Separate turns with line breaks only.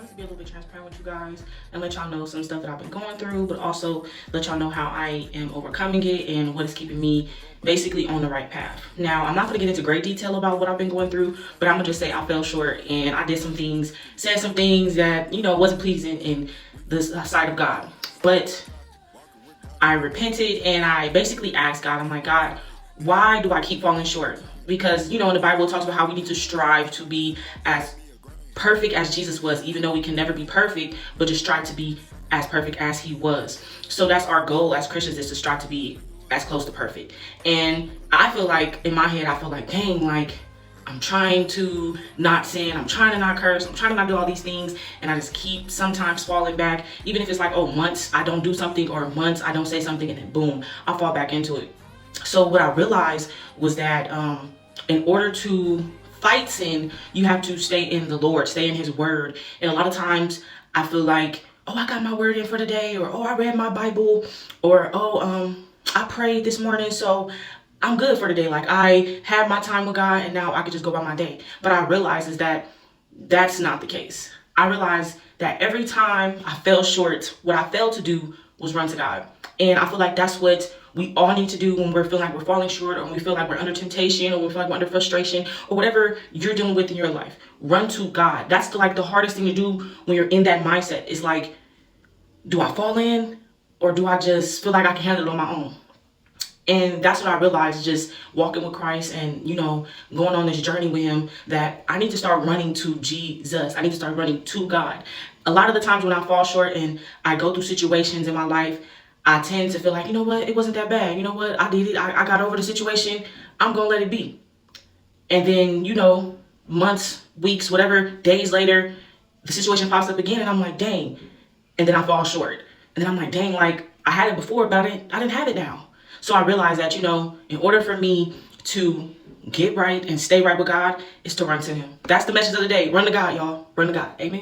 wanted to be a little bit transparent with you guys and let y'all know some stuff that I've been going through, but also let y'all know how I am overcoming it and what is keeping me basically on the right path. Now, I'm not going to get into great detail about what I've been going through, but I'm going to just say I fell short and I did some things, said some things that, you know, wasn't pleasing in the sight of God. But I repented and I basically asked God, I'm like, God, why do I keep falling short? Because, you know, in the Bible, it talks about how we need to strive to be as perfect as Jesus was, even though we can never be perfect, but just try to be as perfect as he was. So that's our goal as Christians, is to strive to be as close to perfect. And I feel like in my head, I feel like, dang, like I'm trying to not sin, I'm trying to not curse, I'm trying to not do all these things, and I just keep sometimes falling back, even if it's like, oh, months I don't do something or months I don't say something, and then boom, I fall back into it. So what I realized was that in order to fight sin, you have to stay in the Lord, stay in his word. And a lot of times I feel like, oh, I got my word in for the day, or oh, I read my Bible, or oh, I prayed this morning, so I'm good for the day. Like I had my time with God and now I could just go by my day. But I realized is that that's not the case. I realized that every time I fell short, what I failed to do was run to God. And I feel like that's what we all need to do when we're feeling like we're falling short, or when we feel like we're under temptation, or we feel like we're under frustration, or whatever you're dealing with in your life. Run to God. That's the hardest thing to do when you're in that mindset. Is like, do I fall in, or do I just feel like I can handle it on my own? And that's what I realized, just walking with Christ and, you know, going on this journey with him, that I need to start running to Jesus. I need to start running to God. A lot of the times when I fall short and I go through situations in my life, I tend to feel like, you know what, it wasn't that bad. You know what, I did it. I got over the situation. I'm going to let it be. And then, you know, months, weeks, whatever, days later, the situation pops up again and I'm like, dang. And then I fall short. And then I'm like, dang, like I had it before, but I didn't have it now. So I realized that, you know, in order for me to get right and stay right with God, is to run to him. That's the message of the day. Run to God, y'all. Run to God. Amen.